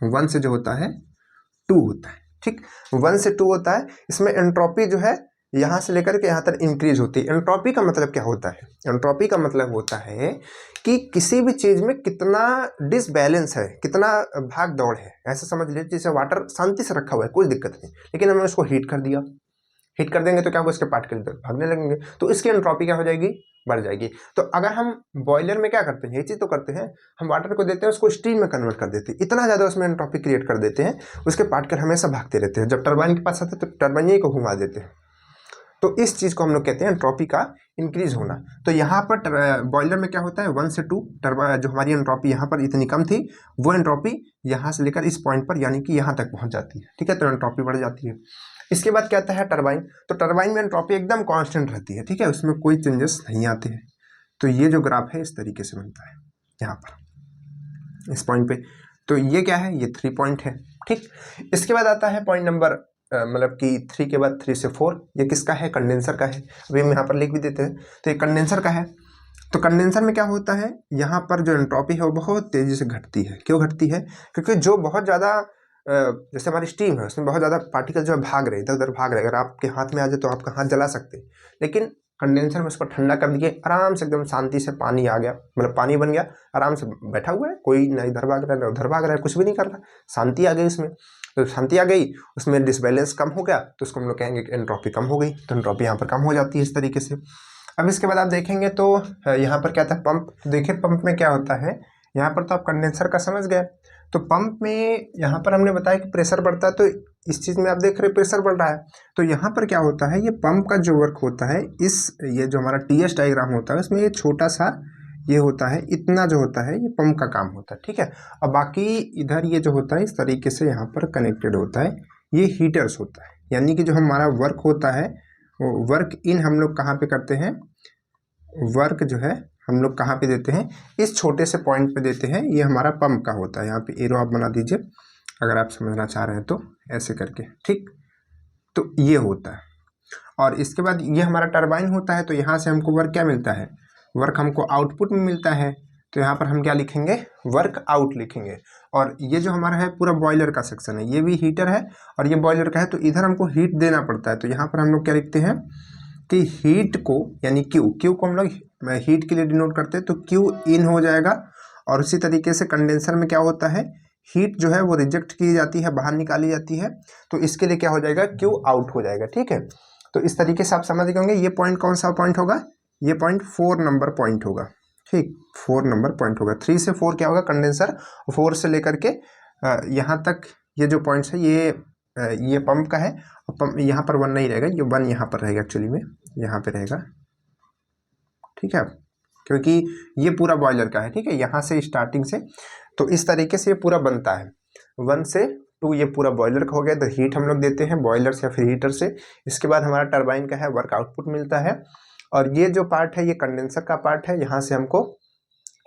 1 से जो होता है 2 होता है। ठीक, 1 से 2 होता है। इसमें एंट्रोपी जो है यहाँ से लेकर के यहाँ तक इंक्रीज होती है। एंट्रोपी का मतलब क्या होता है, एंट्रोपी का मतलब होता है कि किसी भी चीज़ में कितना डिसबैलेंस है, कितना भाग दौड़ है। ऐसा समझ लीजिए जैसे वाटर शांति से रखा हुआ है, कोई दिक्कत नहीं, लेकिन हमने उसको हीट कर दिया, हीट कर देंगे तो क्या होगा, इसके पार्टिकल भागने लगेंगे, तो इसकी एंट्रोपी क्या हो जाएगी, बढ़ जाएगी। तो अगर हम बॉयलर में क्या करते हैं, ये चीज़ तो करते हैं, हम वाटर को देते हैं, उसको स्टीम में कन्वर्ट कर देते हैं, इतना ज़्यादा उसमें एंट्रोपी क्रिएट कर देते हैं, उसके पार्टिकल हमेशा भागते रहते हैं। जब टरबाइन के पास आते हैं तो टरबाइन को घुमा देते हैं। तो इस चीज़ को हम लोग कहते हैं एंट्रोपी का इंक्रीज होना। तो यहाँ पर बॉयलर में क्या होता है, 1 से 2 जो हमारी एंट्रोपी यहाँ पर इतनी कम थी, वो एंट्रोपी यहाँ से लेकर इस पॉइंट पर यानी कि यहाँ तक पहुँच जाती है। ठीक है, तो एंट्रोपी बढ़ जाती है। इसके बाद क्या आता है टरबाइन। तो टरबाइन में एंट्रोपी एकदम कांस्टेंट रहती है। ठीक है, उसमें कोई चेंजेस नहीं आते हैं। तो ये जो ग्राफ है इस तरीके से बनता है यहाँ पर इस पॉइंट पे। तो ये क्या है, ये 3 पॉइंट है। ठीक, इसके बाद आता है पॉइंट नंबर मतलब कि 3 के बाद 3 से 4, ये किसका है, कंडेंसर का है। अभी हम यहाँ पर लिख भी देते हैं, तो ये कंडेंसर का है। तो कंडेंसर में क्या होता है, यहाँ पर जो एंट्रोपी है वो बहुत तेज़ी से घटती है। क्यों घटती है, क्योंकि जो बहुत ज़्यादा जैसे हमारी स्टीम है उसमें बहुत ज़्यादा पार्टिकल जो है भाग रहे, इधर उधर भाग रहे। अगर आपके हाथ में आ जाए तो आपका हाथ जला सकते हैं, लेकिन कंडेंसर में उसको ठंडा कर दिए, आराम से एकदम शांति से पानी आ गया, मतलब पानी बन गया, आराम से बैठा हुआ है, कोई ना इधर भाग रहा है ना उधर भाग रहा है, कुछ भी नहीं कर रहा, शांति आ गई उसमें। तो शांति आ गई, उसमें डिसबैलेंस कम हो गया, तो उसको हम लोग कहेंगे कि एंट्रोपी कम हो गई। तो एंट्रोपी यहाँ पर कम हो जाती है इस तरीके से। अब इसके बाद आप देखेंगे तो यहाँ पर क्या था, पंप। देखिए पंप में क्या होता है, यहाँ पर तो आप कंडेंसर का समझ गए। तो पंप में यहाँ पर हमने बताया कि प्रेशर बढ़ता है, तो इस चीज़ में आप देख रहे हैं प्रेशर बढ़ रहा है। तो यहाँ पर क्या होता है, ये पंप का जो वर्क होता है, ये जो हमारा टीएस डायग्राम होता है उसमें ये छोटा सा ये होता है, इतना जो होता है ये पंप का काम होता है, ठीक है। और बाकी इधर ये जो होता है इस तरीके से यहाँ पर कनेक्टेड होता है, ये हीटर्स होता है। यानी कि जो हमारा वर्क होता है वो वर्क इन हम लोग कहाँ पे करते हैं, वर्क जो है हम लोग कहाँ पे देते हैं, इस छोटे से पॉइंट पे देते हैं। ये हमारा पंप का होता है। यहाँ पे एरो आप बना दीजिए अगर आप समझना चाह रहे हैं तो, ऐसे करके, ठीक। तो ये होता है और इसके बाद ये हमारा टरबाइन होता है। तो यहाँ से हमको वर्क क्या मिलता है, वर्क हमको आउटपुट में मिलता है। तो यहाँ पर हम क्या लिखेंगे, वर्क आउट लिखेंगे। और ये जो हमारा है पूरा बॉयलर का सेक्शन है, ये भी हीटर है और ये बॉयलर का है। तो इधर हमको हीट देना पड़ता है। तो यहाँ पर हम लोग क्या लिखते हैं कि हीट को, यानी क्यू को हम लोग हीट के लिए डिनोट करते हैं। तो क्यू इन हो जाएगा। और उसी तरीके से कंडेंसर में क्या होता है, हीट जो है वो रिजेक्ट की जाती है, बाहर निकाली जाती है। तो इसके लिए क्या हो जाएगा, क्यू आउट हो जाएगा, ठीक है। तो इस तरीके से आप समझ गए होंगे। ये पॉइंट कौन सा पॉइंट होगा, ये पॉइंट 4 नंबर पॉइंट होगा, ठीक। 4 नंबर पॉइंट होगा। 3 से 4 क्या होगा, कंडेंसर। 4 से लेकर के यहाँ तक ये जो पॉइंट्स है ये पंप का है। और पंप यहाँ पर 1 नहीं रहेगा, ये 1 यहाँ पर रहेगा, एक्चुअली में यहाँ पे रहेगा, ठीक है, क्योंकि ये पूरा बॉयलर का है, ठीक है, यहाँ से स्टार्टिंग से। तो इस तरीके से ये पूरा बनता है। 1 से 2 ये पूरा बॉयलर का हो गया। तो हीट हम लोग देते हैं बॉयलर से या फिर हीटर से। इसके बाद हमारा टरबाइन का है, वर्क आउटपुट मिलता है। और ये जो पार्ट है ये कंडेंसर का पार्ट है, यहाँ से हमको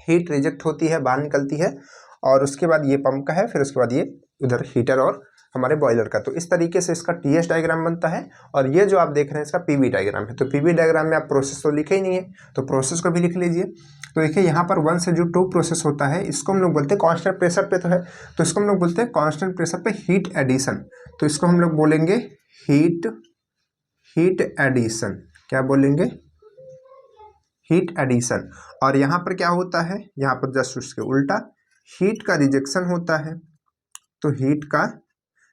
हीट रिजेक्ट होती है, बाहर निकलती है। और उसके बाद ये पंप का है, फिर उसके बाद ये उधर हीटर और हमारे बॉयलर का। तो इस तरीके से इसका टीएस डायग्राम बनता है। और ये जो आप देख रहे हैं इसका पीवी डायग्राम है। तो पीवी डायग्राम में आप प्रोसेस तो लिखे ही नहीं है, तो प्रोसेस को भी लिख लीजिए। तो देखिए यहाँ पर 1 से जो 2 प्रोसेस होता है इसको हम लोग बोलते हैं कांस्टेंट प्रेशर पे, तो है तो इसको हम लोग बोलते हैं कांस्टेंट प्रेशर पे हीट एडिशन। तो इसको हम लोग बोलेंगे हीट एडिशन। क्या बोलेंगे, हीट एडिशन। और यहाँ पर क्या होता है, यहाँ पर जस्ट उसके उल्टा हीट का रिजेक्शन होता है। तो हीट का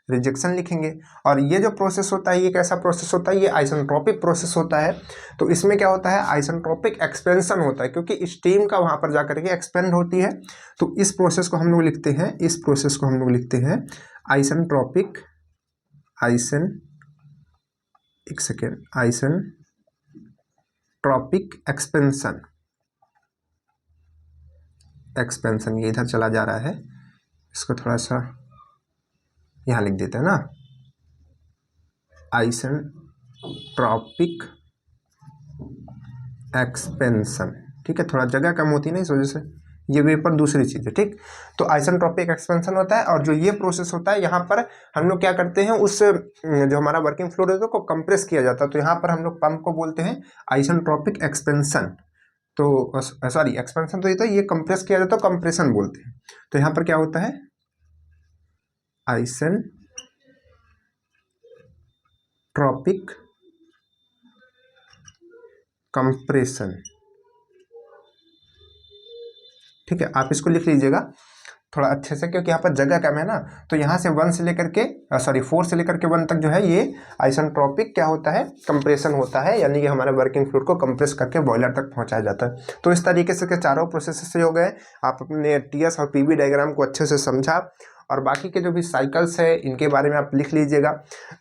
रिजेक्शन लिखेंगे। और ये जो प्रोसेस होता है ये कैसा प्रोसेस होता है, ये आइसेंट्रोपिक प्रोसेस होता है। तो इसमें क्या होता है, आइसेंट्रोपिक एक्सपेंशन होता है, क्योंकि स्टीम का वहाँ पर जाकर के एक्सपेंड होती है। तो इस प्रोसेस को हम लोग लिखते हैं, इस प्रोसेस को हम लोग लिखते हैं आइसेंट्रोपिक एक्सपेंशन। ये इधर चला जा रहा है, इसको थोड़ा सा यहाँ लिख देते हैं ना, आइसेंट्रोपिक एक्सपेंशन, ठीक है। थोड़ा जगह कम होती है ना इस वजह से, ये पेपर दूसरी चीज़ है, ठीक। तो आइसेंट्रोपिक एक्सपेंशन होता है। और जो ये प्रोसेस होता है यहाँ पर हम लोग क्या करते हैं, उस जो हमारा वर्किंग फ्लूइड है उसको कंप्रेस किया जाता है। तो यहाँ पर हम लोग पंप को बोलते हैं आइसेंट्रोपिक एक्सपेंशन। तो सॉरी, एक्सपेंशन तो ये कंप्रेस किया जाता है, कंप्रेशन बोलते हैं। तो यहाँ पर क्या होता है, आइसेंट्रोपिक कंप्रेशन, ठीक है। आप इसको लिख लीजिएगा थोड़ा अच्छे से, क्योंकि यहाँ पर जगह कम है ना। तो यहाँ से 4 से लेकर के 1 तक जो है ये आइसेंट्रोपिक क्या होता है, कंप्रेशन होता है। यानी कि हमारे वर्किंग फ्लूइड को कंप्रेस करके बॉयलर तक पहुँचाया जाता है। तो इस तरीके से के चारों प्रोसेस से हो गए। आप अपने टीएस और पीवी डायग्राम को अच्छे से समझा। और बाकी के जो भी साइकिल्स है इनके बारे में आप लिख लीजिएगा।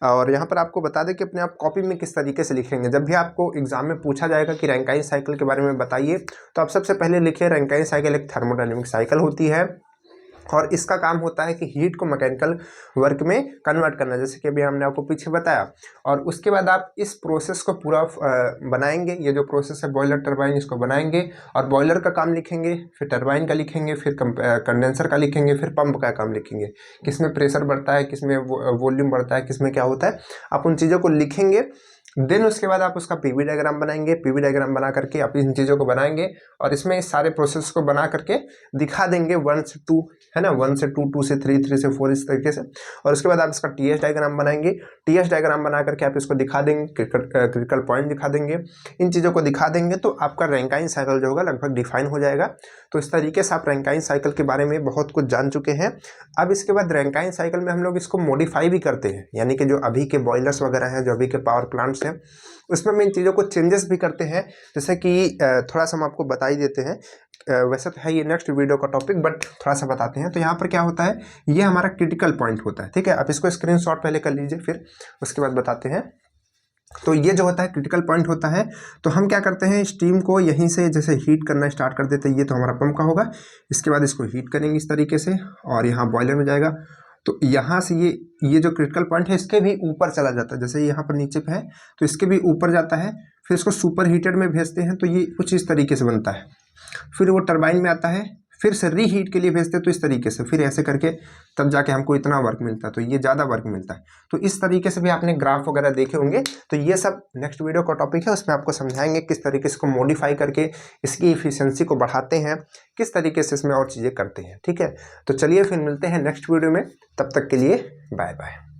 और यहाँ पर आपको बता दें कि अपने आप कॉपी में किस तरीके से लिखेंगे। जब भी आपको एग्जाम में पूछा जाएगा कि रैंकाइन साइकिल के बारे में बताइए, तो आप सबसे पहले लिखिए रैंकाइन साइकिल एक थर्मोडायनेमिक साइकिल होती है और इसका काम होता है कि हीट को मैकेनिकल वर्क में कन्वर्ट करना, जैसे कि अभी हमने आपको पीछे बताया। और उसके बाद आप इस प्रोसेस को पूरा बनाएंगे। ये जो प्रोसेस है बॉयलर टरबाइन, इसको बनाएंगे और बॉयलर का काम लिखेंगे, फिर टरबाइन का लिखेंगे, फिर कंडेंसर का लिखेंगे, फिर पंप का काम लिखेंगे। किसमें प्रेशर बढ़ता है, किसमें वॉल्यूम बढ़ता है, किसमें क्या होता है, आप उन चीज़ों को लिखेंगे। देन उसके बाद आप उसका पीवी डायग्राम बनाएंगे। पीवी डायग्राम बना करके आप इन चीज़ों को बनाएंगे और इसमें इस सारे प्रोसेस को बना करके दिखा देंगे 1 से 2, है ना, 1 से 2, 2 से 3, 3 से 4, इस तरीके से। और उसके बाद आप इसका टीएस डायग्राम बनाएंगे। टीएस डायग्राम बना करके आप इसको दिखा देंगे, क्रिटिकल पॉइंट दिखा देंगे, इन चीज़ों को दिखा देंगे। तो आपका रैंकाइन साइकिल जो होगा लगभग डिफाइन हो जाएगा। तो इस तरीके से आप रैंकाइन साइकिल के बारे में बहुत कुछ जान चुके हैं। अब इसके बाद रैंकाइन साइकिल में हम लोग इसको मॉडिफाई भी करते हैं, यानी कि जो अभी के बॉयलर्स वगैरह हैं, जो अभी के पावर प्लांट्स हैं, उसमें हम इन चीज़ों को चेंजेस भी करते हैं। जैसे कि थोड़ा सा हम आपको बता ही देते हैं, वैसे तो है ये नेक्स्ट वीडियो का टॉपिक, बट थोड़ा सा बताते हैं। तो यहाँ पर क्या होता है, ये हमारा क्रिटिकल पॉइंट होता है, ठीक है। आप इसको स्क्रीनशॉट पहले कर लीजिए, फिर उसके बाद बताते हैं। तो ये जो होता है क्रिटिकल पॉइंट होता है। तो हम क्या करते हैं, स्टीम को यहीं से जैसे हीट करना स्टार्ट कर देते हैं। ये तो हमारा पंप का होगा, इसके बाद इसको हीट करेंगे इस तरीके से और यहाँ बॉयलर में जाएगा। तो यहाँ से ये जो क्रिटिकल पॉइंट है इसके भी ऊपर चला जाता है, जैसे यहाँ पर नीचे पे है तो इसके भी ऊपर जाता है। फिर इसको सुपर हीटेड में भेजते हैं, तो ये कुछ इस तरीके से बनता है। फिर वो टरबाइन में आता है, फिर से रीहीट के लिए भेजते हैं, तो इस तरीके से फिर ऐसे करके तब जाके हमको इतना वर्क मिलता है। तो ये ज़्यादा वर्क मिलता है। तो इस तरीके से भी आपने ग्राफ वगैरह देखे होंगे। तो ये सब नेक्स्ट वीडियो का टॉपिक है, उसमें आपको समझाएंगे किस तरीके से इसको मॉडिफाई करके इसकी इफिशियंसी को बढ़ाते हैं, किस तरीके से इसमें और चीज़ें करते हैं, ठीक है। तो चलिए फिर मिलते हैं नेक्स्ट वीडियो में, तब तक के लिए बाय बाय।